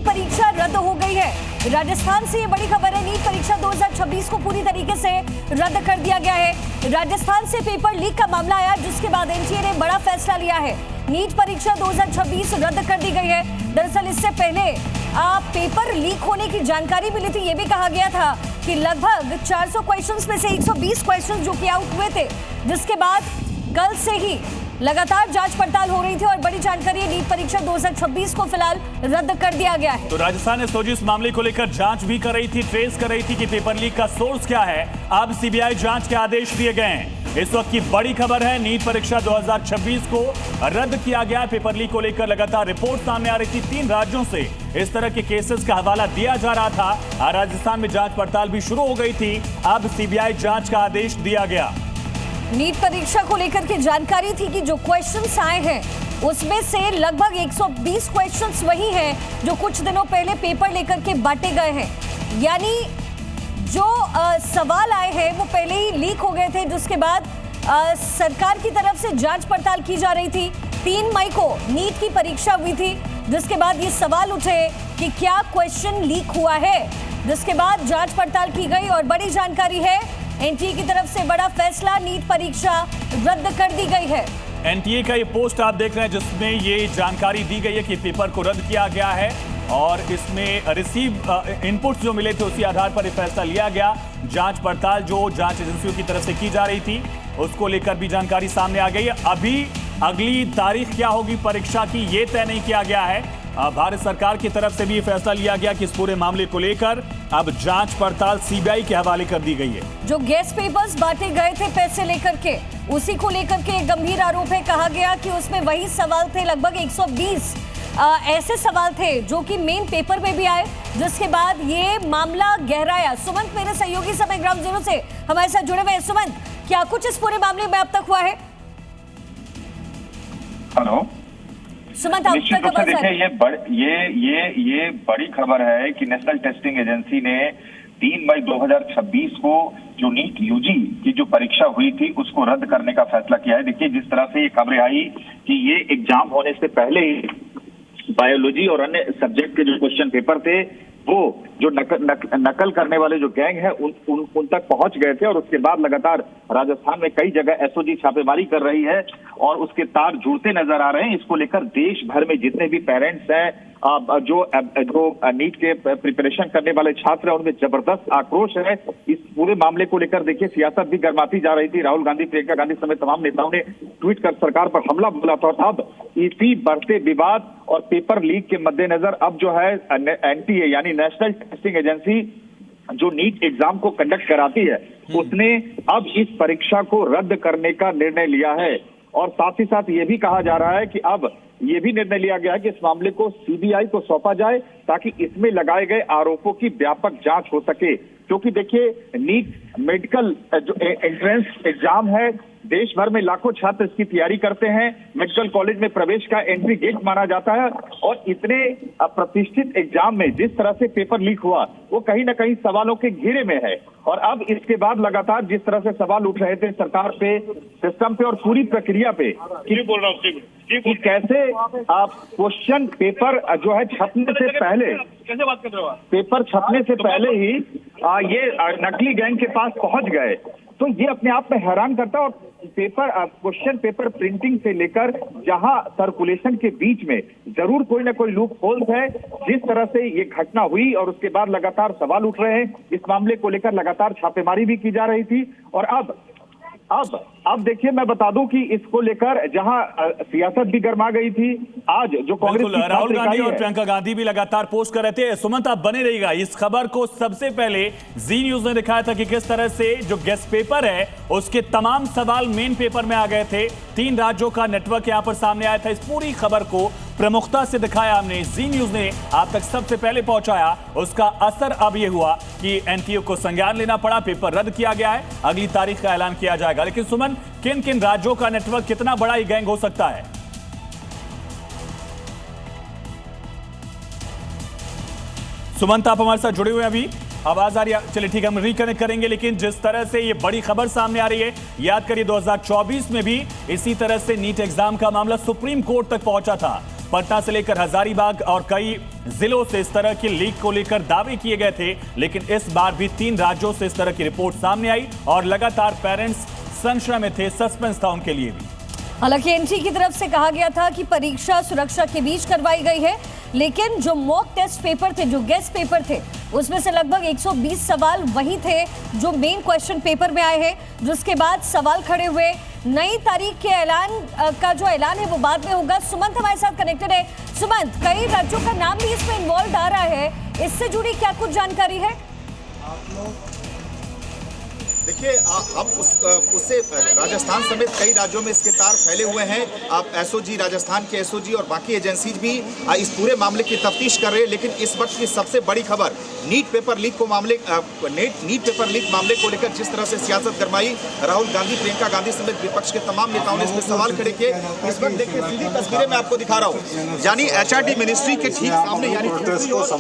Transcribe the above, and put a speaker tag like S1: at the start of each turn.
S1: परीक्षा रद्द हो गई है। राजस्थान से ये बड़ी खबर है। नीट परीक्षा 2026 को पूरी तरीके से रद्द कर दिया गया है। राजस्थान से पेपर लीक का मामला आया, जिसके बाद एनटीए ने बड़ा फैसला लिया है। नीट परीक्षा 2026 रद्द कर दी गई है। दरअसल इससे पहले पेपर लीक होने की जानकारी मिली थी। ये भी कहा गया था कि लगभग 400 क्वेश्चंस में से 120 क्वेश्चंस जो कि आउट हुए थे, जिसके बाद कल से ही लगातार जांच पड़ताल हो रही थी और बड़ी जानकारी है, नीट परीक्षा 2026 को फिलहाल रद्द कर दिया गया है।
S2: तो राजस्थान एसओजी इस मामले को लेकर जांच भी कर रही थी, ट्रेस कर रही थी कि पेपर लीक का सोर्स क्या है। अब सीबीआई जांच के आदेश दिए गए हैं। इस वक्त की बड़ी खबर है, नीट परीक्षा 2026 को रद्द किया गया। पेपर लीक को लेकर लगातार रिपोर्ट सामने आ रही थी। 3 राज्यों से इस तरह के केसेस का हवाला दिया जा रहा था। राजस्थान में जांच पड़ताल भी शुरू हो गई थी। अब सीबीआई जांच का आदेश दिया गया।
S1: नीट परीक्षा को लेकर के जानकारी थी कि जो क्वेश्चंस आए हैं उसमें से लगभग 120 क्वेश्चंस वही हैं जो कुछ दिनों पहले पेपर लेकर के बांटे गए हैं। यानी जो सवाल आए हैं वो पहले ही लीक हो गए थे, जिसके बाद सरकार की तरफ से जांच पड़ताल की जा रही थी। 3 मई को नीट की परीक्षा हुई थी, जिसके बाद ये सवाल उठे कि क्या क्वेश्चन लीक हुआ है, जिसके बाद जांच पड़ताल की गई और बड़ी जानकारी है, एनटीए की तरफ से बड़ा फैसला, नीट परीक्षा रद्द कर दी गई है।
S2: एनटीए का ये पोस्ट आप देख रहे हैं, जिसमें ये जानकारी दी गई है कि पेपर को रद्द किया गया है और इसमें रिसीव इनपुट्स जो मिले थे उसी आधार पर ये फैसला लिया गया। जांच पड़ताल जो जांच एजेंसियों की तरफ से की जा रही थी उसको लेकर भी जानकारी सामने आ गई है। अभी अगली तारीख क्या होगी परीक्षा की, ये तय नहीं किया गया है। भारत सरकार की तरफ से भी फैसला लिया गया कि इस पूरे मामले को लेकर अब जांच पड़ताल सीबीआई के हवाले कर दी गई है।
S1: जो गेस्ट पेपर्स बांटे गए थे पैसे लेकर के, उसी को लेकर के एक गंभीर आरोप है। कहा गया कि उसमें वही सवाल थे, लगभग 120 ऐसे सवाल थे जो कि मेन पेपर में भी आए, जिसके बाद ये मामला गहराया। सुमंत मेरे सहयोगी समय ग्राउंड जीरो से हमारे साथ जुड़े हुए हैं। सुमंत, क्या कुछ इस पूरे मामले में अब तक हुआ है?
S3: हेलो
S1: सुमंत,
S3: निश्चित रूप से देखिए ये बड़ी खबर है कि नेशनल टेस्टिंग एजेंसी ने 3 मई 2026 को जो नीट यूजी की जो परीक्षा हुई थी उसको रद्द करने का फैसला किया है। देखिए जिस तरह से ये खबरें आई कि ये एग्जाम होने से पहले ही बायोलॉजी और अन्य सब्जेक्ट के जो क्वेश्चन पेपर थे वो जो नकल करने वाले जो गैंग है उन तक पहुंच गए थे और उसके बाद लगातार राजस्थान में कई जगह एसओजी छापेमारी कर रही है और उसके तार जुड़ते नजर आ रहे हैं। इसको लेकर देश भर में जितने भी पेरेंट्स हैं, जो नीट के प्रिपरेशन करने वाले छात्र हैं, उनमें जबरदस्त आक्रोश है। इस पूरे मामले को लेकर देखिए सियासत भी गर्माती जा रही थी। राहुल गांधी, प्रियंका गांधी समेत तमाम नेताओं ने ट्वीट कर सरकार पर हमला बोला था। और अब इसी बढ़ते विवाद और पेपर लीक के मद्देनजर अब जो है एनटीए यानी नेशनल टेस्टिंग एजेंसी जो नीट एग्जाम को कंडक्ट कराती है उसने अब इस परीक्षा को रद्द करने का निर्णय लिया है। और साथ ही साथ ये भी कहा जा रहा है कि अब ये भी निर्णय लिया गया है कि इस मामले को सीबीआई को सौंपा जाए ताकि इसमें लगाए गए आरोपों की व्यापक जांच हो सके। क्योंकि देखिए नीट मेडिकल जो एंट्रेंस एग्जाम है, देश भर में लाखों छात्र इसकी तैयारी करते हैं। मेडिकल कॉलेज में प्रवेश का एंट्री गेट माना जाता है और इतने प्रतिष्ठित एग्जाम में जिस तरह से पेपर लीक हुआ वो कहीं ना कहीं सवालों के घेरे में है। और अब इसके बाद लगातार जिस तरह से सवाल उठ रहे थे सरकार पे, सिस्टम पे और पूरी प्रक्रिया पे कि कैसे आप क्वेश्चन पेपर जो है छपने से पहले, कैसे बात कर रहे हो, पेपर छपने से पहले ही ये नकली गैंग के पास पहुंच गए, तो ये अपने आप में हैरान करता है। और पेपर क्वेश्चन पेपर प्रिंटिंग से लेकर जहां सर्कुलेशन के बीच में जरूर कोई ना कोई लूप होल्स है। जिस तरह से ये घटना हुई और उसके बाद लगातार सवाल उठ रहे हैं, इस मामले को लेकर लगातार छापेमारी भी की जा रही थी। और अब देखिए मैं बता दूं कि इसको लेकर जहां सियासत भी गर्मा गई थी, आज जो कांग्रेस की
S2: राहुल गांधी और प्रियंका गांधी भी लगातार पोस्ट कर रहे थे। सुमंत, आप बने रहिएगा। इस खबर को सबसे पहले जी न्यूज ने दिखाया था कि किस तरह से जो गेस्ट पेपर है उसके तमाम सवाल मेन पेपर में आ गए थे। 3 राज्यों का नेटवर्क यहां पर सामने आया था। इस पूरी खबर को प्रमुखता से दिखाया हमने, जी न्यूज ने आप तक सबसे पहले पहुंचाया। उसका असर अब यह हुआ कि एनटीए को संज्ञान लेना पड़ा, पेपर रद्द किया गया है, अगली तारीख का ऐलान किया जाएगा। लेकिन सुमन, किन किन राज्यों का नेटवर्क, कितना बड़ा ये गैंग हो सकता है? सुमंत, आप हमारे साथ जुड़े हुए हैं, अभी आवाज आ रही है? चलिए ठीक है, हम रिकनेक्ट करेंगे। लेकिन जिस तरह से ये बड़ी खबर सामने आ रही है, याद करिए 2024 में भी इसी तरह से नीट एग्जाम का मामला सुप्रीम कोर्ट तक पहुंचा था। पटना से लेकर हजारीबाग और कई जिलों से इस तरह की लीक को लेकर दावे किए गए थे, लेकिन इस बार भी 3 राज्यों से इस तरह की रिपोर्ट सामने आई और लगातार पेरेंट्स संशय में थे, सस्पेंस था उनके लिए भी।
S1: हालांकि एनटी की तरफ से कहा गया था कि परीक्षा सुरक्षा के बीच करवाई गई है, लेकिन जो मॉक टेस्ट पेपर थे, जो गेस्ट पेपर थे, उसमें से लगभग 120 सवाल वही थे जो मेन क्वेश्चन पेपर में आए हैं, जिसके बाद सवाल खड़े हुए। नई तारीख के ऐलान का जो ऐलान है वो बाद में होगा। सुमंत हमारे साथ कनेक्टेड है। सुमंत, कई राज्यों का नाम भी इसमें इन्वॉल्व आ रहा है, इससे जुड़ी क्या कुछ जानकारी है?
S4: देखिए, हम उससे राजस्थान समेत कई राज्यों में इसके तार फैले हुए हैं। आप एसओजी, राजस्थान के एसओजी और बाकी एजेंसीज भी इस पूरे मामले की तफ्तीश कर रहे हैं। लेकिन इस वक्त की सबसे बड़ी खबर नीट पेपर लीक मामले को लेकर जिस तरह से सियासत गरमाई, राहुल गांधी, प्रियंका गांधी समेत विपक्ष के तमाम नेताओं ने इसमें सवाल खड़े किए। इस वक्त देखिए, सीधी तस्वीरें मैं आपको दिखा रहा हूँ, यानी एचआरडी मिनिस्ट्री के ठीक सामने, यानी